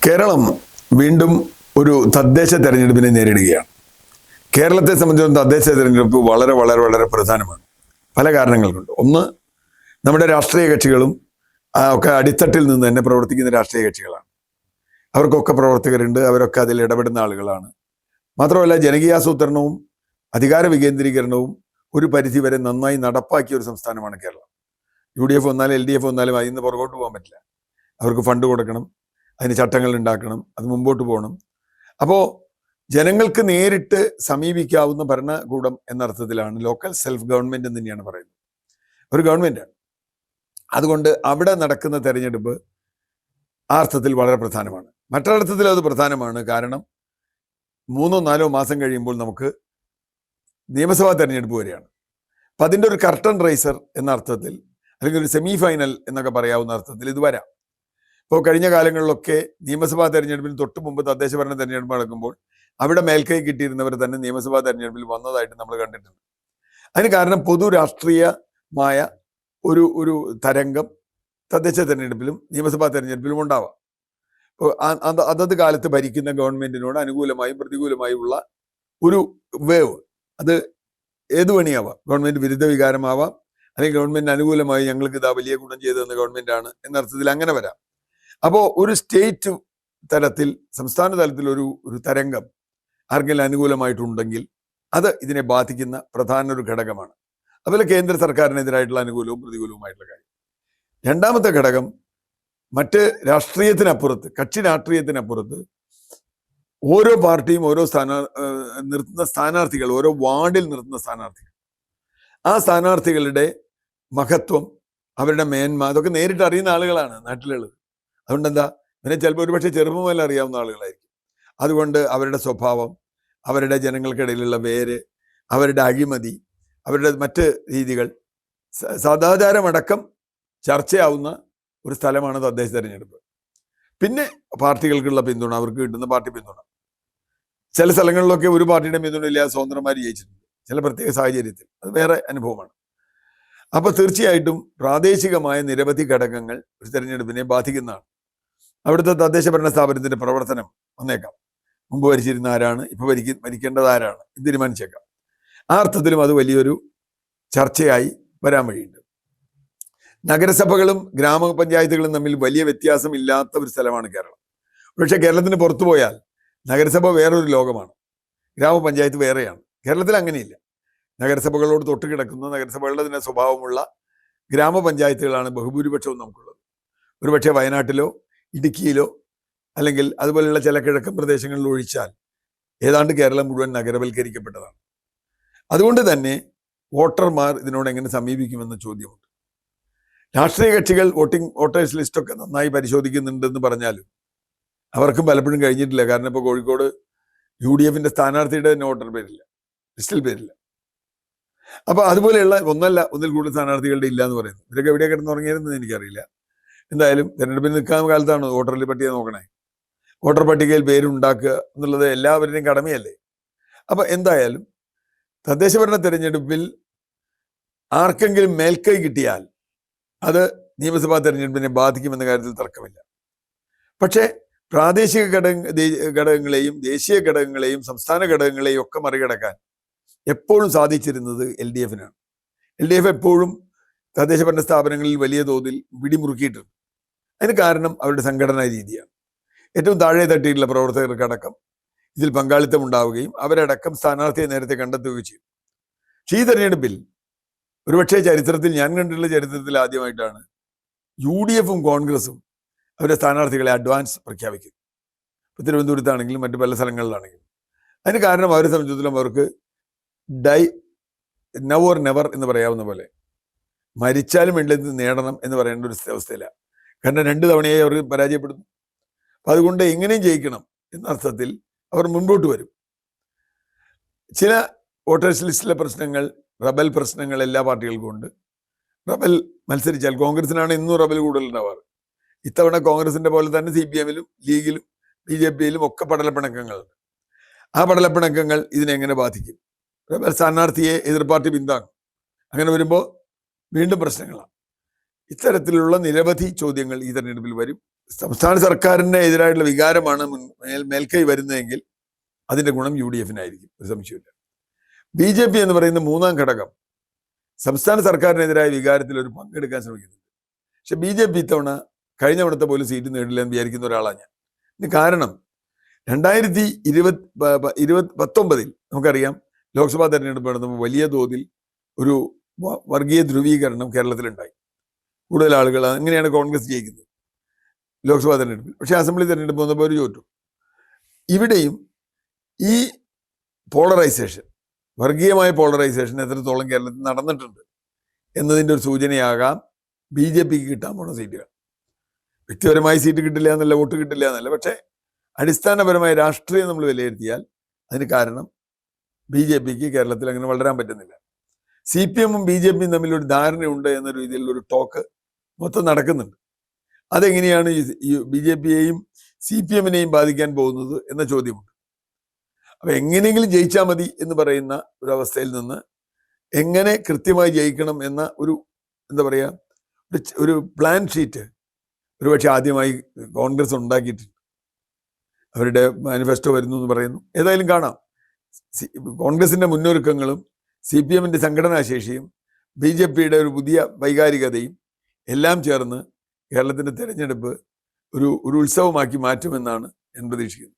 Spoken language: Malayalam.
കേരളം വീണ്ടും ഒരു തദ്ദേശ തെരഞ്ഞെടുപ്പിനെ നേരിടുകയാണ്. കേരളത്തെ സംബന്ധിച്ചിടത്തോളം തദ്ദേശ തെരഞ്ഞെടുപ്പ് വളരെ വളരെ വളരെ പ്രധാനമാണ്. പല കാരണങ്ങൾ കൊണ്ട്. ഒന്ന്, നമ്മുടെ രാഷ്ട്രീയ കക്ഷികളും ഒക്കെ അടിത്തട്ടിൽ നിന്ന് തന്നെ പ്രവർത്തിക്കുന്ന രാഷ്ട്രീയ കക്ഷികളാണ്. അവർക്കൊക്കെ പ്രവർത്തകരുണ്ട്, അവരൊക്കെ അതിൽ ഇടപെടുന്ന ആളുകളാണ്. മാത്രമല്ല, ജനകീയാസൂത്രണവും അധികാര വികേന്ദ്രീകരണവും ഒരു പരിധിവരെ നന്നായി നടപ്പാക്കിയ ഒരു സംസ്ഥാനമാണ് കേരളം. UDF വന്നാലും LDF വന്നാലും അതിൽ നിന്ന് പുറകോട്ട് പോകാൻ പറ്റില്ല. അവർക്ക് ഫണ്ട് കൊടുക്കണം, അതിന് ചട്ടങ്ങൾ ഉണ്ടാക്കണം, അത് മുമ്പോട്ട് പോകണം. അപ്പോൾ ജനങ്ങൾക്ക് നേരിട്ട് സമീപിക്കാവുന്ന ഭരണകൂടം എന്നർത്ഥത്തിലാണ് ലോക്കൽ സെൽഫ് ഗവൺമെന്റ് എന്ന് തന്നെയാണ് പറയുന്നത്. ഒരു ഗവൺമെന്റാണ്. അതുകൊണ്ട് അവിടെ നടക്കുന്ന തെരഞ്ഞെടുപ്പ് ആ അർത്ഥത്തിൽ വളരെ പ്രധാനമാണ്. മറ്റൊരർത്ഥത്തിൽ അത് പ്രധാനമാണ്. കാരണം 3-4 മാസം കഴിയുമ്പോൾ നമുക്ക് നിയമസഭാ തെരഞ്ഞെടുപ്പ് വരികയാണ്. അപ്പം അതിൻ്റെ ഒരു കർട്ടൺ റൈസർ എന്ന അർത്ഥത്തിൽ, അല്ലെങ്കിൽ ഒരു സെമി ഫൈനൽ എന്നൊക്കെ പറയാവുന്ന അർത്ഥത്തിൽ ഇത് വരാം. ഇപ്പോൾ കഴിഞ്ഞ കാലങ്ങളിലൊക്കെ നിയമസഭാ തെരഞ്ഞെടുപ്പിന് തൊട്ട് മുമ്പ് തദ്ദേശ ഭരണ തെരഞ്ഞെടുപ്പ് നടക്കുമ്പോൾ അവിടെ മേൽക്കൈ കിട്ടിയിരുന്നവർ തന്നെ നിയമസഭാ തെരഞ്ഞെടുപ്പിൽ വന്നതായിട്ട് നമ്മൾ കണ്ടിട്ടുണ്ട്. അതിന് കാരണം പൊതു രാഷ്ട്രീയമായ ഒരു തരംഗം തദ്ദേശ തെരഞ്ഞെടുപ്പിലും നിയമസഭാ തെരഞ്ഞെടുപ്പിലും ഉണ്ടാവാം. ഇപ്പോൾ അതത് കാലത്ത് ഭരിക്കുന്ന ഗവൺമെന്റിനോട് അനുകൂലമായും പ്രതികൂലമായും ഉള്ള ഒരു വേവ്, അത് ഏതു പണിയാവാം. ഗവൺമെന്റ് വിരുദ്ധ വികാരമാവാം, അല്ലെങ്കിൽ ഗവൺമെന്റിന് അനുകൂലമായി ഞങ്ങൾക്ക് ഇതാ വലിയ ഗുണം ചെയ്തെന്ന ഗവൺമെന്റാണ് എന്നർത്ഥത്തിൽ അങ്ങനെ വരാം. അപ്പോൾ ഒരു സ്റ്റേറ്റ് തലത്തിൽ, സംസ്ഥാന തലത്തിൽ ഒരു തരംഗം ആർക്കെങ്കിലും അനുകൂലമായിട്ടുണ്ടെങ്കിൽ അത് ഇതിനെ ബാധിക്കുന്ന പ്രധാന ഒരു ഘടകമാണ്. അതുപോലെ കേന്ദ്ര സർക്കാരിനെതിരായിട്ടുള്ള അനുകൂലവും പ്രതികൂലവുമായിട്ടുള്ള കാര്യം. രണ്ടാമത്തെ ഘടകം, മറ്റ് രാഷ്ട്രീയത്തിനപ്പുറത്ത്, കക്ഷി രാഷ്ട്രീയത്തിനപ്പുറത്ത് ഓരോ പാർട്ടിയും ഓരോ നിർത്തുന്ന സ്ഥാനാർത്ഥികൾ, ഓരോ വാർഡിൽ നിർത്തുന്ന സ്ഥാനാർത്ഥികൾ, ആ സ്ഥാനാർത്ഥികളുടെ മഹത്വം, അവരുടെ മേന്മ, അതൊക്കെ നേരിട്ട് അറിയുന്ന ആളുകളാണ് നാട്ടിലുള്ളത്. അതുകൊണ്ട് എന്താ, ഇതിനെ ചിലപ്പോൾ ഒരുപക്ഷെ ചെറുപ്പം മുതൽ അറിയാവുന്ന ആളുകളായിരിക്കും. അതുകൊണ്ട് അവരുടെ സ്വഭാവം, അവരുടെ ജനങ്ങൾക്കിടയിലുള്ള വേര്, അവരുടെ അഴിമതി, അവരുടെ മറ്റ് രീതികൾ, സദാചാരമടക്കം ചർച്ചയാവുന്ന ഒരു സ്ഥലമാണ് തദ്ദേശ തെരഞ്ഞെടുപ്പ്. പിന്നെ പാർട്ടികൾക്കുള്ള പിന്തുണ, അവർക്ക് കിട്ടുന്ന പാർട്ടി പിന്തുണ. ചില സ്ഥലങ്ങളിലൊക്കെ ഒരു പാർട്ടിയുടെ പിന്തുണ ഇല്ലാതെ സ്വതന്ത്രമായി ജയിച്ചിട്ടുണ്ട്, ചില പ്രത്യേക സാഹചര്യത്തിൽ. അത് വേറെ അനുഭവമാണ്. അപ്പോൾ തീർച്ചയായിട്ടും പ്രാദേശികമായ നിരവധി ഘടകങ്ങൾ ഒരു തെരഞ്ഞെടുപ്പിനെ ബാധിക്കുന്നതാണ്. അവിടുത്തെ തദ്ദേശ ഭരണ സ്ഥാപനത്തിന്റെ പ്രവർത്തനം വന്നേക്കാം. മുമ്പ് ഭരിച്ചിരുന്ന ആരാണ്, ഇപ്പൊ ഭരിക്കേണ്ടത് ആരാണ് എന്ന് തീരുമാനിച്ചേക്കാം. ആ അർത്ഥത്തിലും അത് വലിയൊരു ചർച്ചയായി വരാൻ വഴിയുണ്ട്. നഗരസഭകളും ഗ്രാമപഞ്ചായത്തുകളും തമ്മിൽ വലിയ വ്യത്യാസമില്ലാത്ത ഒരു സ്ഥലമാണ് കേരളം. പക്ഷെ കേരളത്തിന് പുറത്തു പോയാൽ നഗരസഭ വേറൊരു ലോകമാണ്, ഗ്രാമപഞ്ചായത്ത് വേറെയാണ്. കേരളത്തിൽ അങ്ങനെയില്ല. നഗരസഭകളോട് തൊട്ട് കിടക്കുന്ന, നഗരസഭകളുടെ തന്നെ സ്വഭാവമുള്ള ഗ്രാമപഞ്ചായത്തുകളാണ് ബഹുഭൂരിപക്ഷവും നമുക്കുള്ളത്. ഒരുപക്ഷെ വയനാട്ടിലോ ഇടുക്കിയിലോ അല്ലെങ്കിൽ അതുപോലെയുള്ള ചില കിഴക്കൻ പ്രദേശങ്ങളിൽ ഒഴിച്ചാൽ ഏതാണ്ട് കേരളം മുഴുവൻ നഗരവൽക്കരിക്കപ്പെട്ടതാണ്. അതുകൊണ്ട് തന്നെ വോട്ടർമാർ ഇതിനോട് എങ്ങനെ സമീപിക്കുമെന്ന ചോദ്യമുണ്ട്. രാഷ്ട്രീയ കക്ഷികൾ വോട്ടേഴ്സ് ലിസ്റ്റൊക്കെ നന്നായി പരിശോധിക്കുന്നുണ്ടെന്ന് പറഞ്ഞാലും അവർക്കും പലപ്പോഴും കഴിഞ്ഞിട്ടില്ല. കാരണം ഇപ്പോൾ കോഴിക്കോട് UDFന്റെ സ്ഥാനാർത്ഥിയുടെ തന്നെ വോട്ടർ പേരില്ല, ലിസ്റ്റിൽ പേരില്ല. അപ്പൊ അതുപോലെയുള്ള ഒന്നിൽ കൂടുതൽ സ്ഥാനാർത്ഥികളുടെ ഇല്ല എന്ന് പറയുന്നു. ഇവരൊക്കെ എവിടെയാണ് കിടന്നുറങ്ങിയതെന്ന് എനിക്കറിയില്ല. എന്തായാലും തെരഞ്ഞെടുപ്പിൽ നിൽക്കുന്ന കാലത്താണ് വോട്ടർ പട്ടിക നോക്കണേ. വോട്ടർ പട്ടികയിൽ പേരുണ്ടാക്കുക എന്നുള്ളത് എല്ലാവരുടെയും കടമയല്ലേ. അപ്പൊ എന്തായാലും തദ്ദേശ ഭരണ തെരഞ്ഞെടുപ്പിൽ ആർക്കെങ്കിലും മേൽക്കൈ കിട്ടിയാൽ അത് നിയമസഭാ തെരഞ്ഞെടുപ്പിനെ ബാധിക്കുമെന്ന കാര്യത്തിൽ തർക്കമില്ല. പക്ഷേ പ്രാദേശിക ഘടകങ്ങളെയും ദേശീയ ഘടകങ്ങളെയും സംസ്ഥാന ഘടകങ്ങളെയും ഒക്കെ മറികടക്കാൻ എപ്പോഴും സാധിച്ചിരുന്നത് LDFനാണ്. LDF എപ്പോഴും തദ്ദേശ ഭരണ സ്ഥാപനങ്ങളിൽ വലിയ തോതിൽ പിടിമുറുക്കിയിട്ടുണ്ട്. അതിന് കാരണം അവരുടെ സംഘടനാ രീതിയാണ്. ഏറ്റവും താഴെ തട്ടിയിട്ടുള്ള പ്രവർത്തകർക്കടക്കം ഇതിൽ പങ്കാളിത്തം ഉണ്ടാവുകയും അവരടക്കം സ്ഥാനാർത്ഥിയെ നേരത്തെ കണ്ടെത്തുകയും ചെയ്യും. പക്ഷേ ഈ തെരഞ്ഞെടുപ്പിൽ ഒരുപക്ഷെ ചരിത്രത്തിൽ, ഞാൻ കണ്ടിട്ടുള്ള ചരിത്രത്തിൽ ആദ്യമായിട്ടാണ് UDFും കോൺഗ്രസും അവരുടെ സ്ഥാനാർത്ഥികളെ അഡ്വാൻസ് പ്രഖ്യാപിക്കുന്നത്. ഇപ്പോൾ തിരുവനന്തപുരത്താണെങ്കിലും മറ്റു പല സ്ഥലങ്ങളിലാണെങ്കിലും. അതിന് കാരണം അവരെ സംബന്ധിച്ചിടത്തോളം അവർക്ക് നൗ ഓർ നെവർ എന്ന് പറയാവുന്ന പോലെ മരിച്ചാലും വേണ്ടത് നേടണം എന്ന് പറയേണ്ട ഒരു അവസ്ഥയിലാണ്. കാരണം 2 തവണയായി അവർ പരാജയപ്പെടുന്നു. അപ്പം അതുകൊണ്ട് എങ്ങനെയും ജയിക്കണം എന്ന അർത്ഥത്തിൽ അവർ മുൻപോട്ട് വരും. ചില വോട്ടേഴ്സ് ലിസ്റ്റിലെ പ്രശ്നങ്ങൾ, റബൽ പ്രശ്നങ്ങൾ എല്ലാ പാർട്ടികൾക്കും ഉണ്ട്. റബൽ മത്സരിച്ചാൽ കോൺഗ്രസിനാണ് ഇന്നും റബൽ കൂടുതലുണ്ടാവാറ്. ഇത്തവണ കോൺഗ്രസിന്റെ പോലെ തന്നെ CPMലും ലീഗിലും BJPയിലും ഒക്കെ പടലപ്പിണക്കങ്ങളുണ്ട്. ആ പടലപ്പിണക്കങ്ങൾ ഇതിനെങ്ങനെ ബാധിക്കും? റബൽ സ്ഥാനാർത്ഥിയെ എതിർ പാർട്ടി പിന്താങ്ങും. അങ്ങനെ വരുമ്പോൾ വീണ്ടും പ്രശ്നങ്ങളാണ്. ഇത്തരത്തിലുള്ള നിരവധി ചോദ്യങ്ങൾ ഈ തെരഞ്ഞെടുപ്പിൽ വരും. സംസ്ഥാന സർക്കാരിന് എതിരായിട്ടുള്ള വികാരമാണ് മേൽക്കൈ വരുന്നതെങ്കിൽ അതിന്റെ ഗുണം UDF-നായിരിക്കും, ഒരു സംശയമില്ല. BJP എന്ന് പറയുന്ന മൂന്നാം ഘടകം സംസ്ഥാന സർക്കാരിനെതിരായ വികാരത്തിൽ ഒരു പങ്കെടുക്കാൻ ശ്രമിക്കുന്നുണ്ട്. പക്ഷെ BJP ഇത്തവണ കഴിഞ്ഞ തവണത്തെ പോലും സീറ്റ് നേടില്ല എന്ന് വിചാരിക്കുന്ന ഒരാളാണ് ഞാൻ. ഇതിന് കാരണം 2019 നമുക്കറിയാം ലോക്സഭാ തെരഞ്ഞെടുപ്പ് നടന്നപ്പോൾ വലിയ തോതിൽ ഒരു വർഗീയ ധ്രുവീകരണം കേരളത്തിലുണ്ടായി. കൂടുതൽ ആളുകൾ അങ്ങനെയാണ് കോൺഗ്രസ് ജയിക്കുന്നത് ലോക്സഭാ തെരഞ്ഞെടുപ്പിൽ. പക്ഷേ അസംബ്ലി തെരഞ്ഞെടുപ്പ് വന്നപ്പോൾ ഒരു തോറ്റു. ഇവിടെയും ഈ പോളറൈസേഷൻ, വർഗീയമായ പോളറൈസേഷൻ എത്രത്തോളം കേരളത്തിൽ നടന്നിട്ടുണ്ട് എന്നതിൻ്റെ ഒരു സൂചനയാകാം BJPക്ക് കിട്ടാൻ പോണ സീറ്റുകൾ. വ്യക്തിപരമായി സീറ്റ് കിട്ടില്ല എന്നല്ല, വോട്ട് കിട്ടില്ല എന്നല്ല, പക്ഷേ അടിസ്ഥാനപരമായ രാഷ്ട്രീയം നമ്മൾ വിലയിരുത്തിയാൽ അതിന് കാരണം BJPക്ക് കേരളത്തിൽ അങ്ങനെ വളരാൻ പറ്റുന്നില്ല. CPM-ഉം BJP-യും തമ്മിലൊരു ധാരണയുണ്ട് എന്ന രീതിയിലുള്ള ഒരു ടോക്ക് മൊത്തം നടക്കുന്നുണ്ട്. അതെങ്ങനെയാണ് ഈ BJP-യെയും CPM-നെയും ബാധിക്കാൻ പോകുന്നത് എന്ന ചോദ്യമുണ്ട്. അപ്പൊ എങ്ങനെയെങ്കിലും ജയിച്ചാൽ മതി എന്ന് പറയുന്ന ഒരു അവസ്ഥയിൽ നിന്ന് എങ്ങനെ കൃത്യമായി ജയിക്കണം എന്ന ഒരു എന്താ പറയുക ഒരു പ്ലാൻ ഷീറ്റ് ഒരുപക്ഷെ ആദ്യമായി കോൺഗ്രസ് ഉണ്ടാക്കിയിട്ടുണ്ട്. അവരുടെ മാനിഫെസ്റ്റോ വരുന്നു എന്ന് പറയുന്നു. ഏതായാലും കാണാം. കോൺഗ്രസിന്റെ മുന്നൊരുക്കങ്ങളും CPM-ന്റെ സംഘടനാശേഷിയും BJP-യുടെ ഒരു പുതിയ വൈകാരികതയും എല്ലാം ചേർന്ന് കേരളത്തിന്റെ തെരഞ്ഞെടുപ്പ് ഒരു ഉത്സവമാക്കി മാറ്റുമെന്നാണ് ഞാൻ പ്രതീക്ഷിക്കുന്നത്.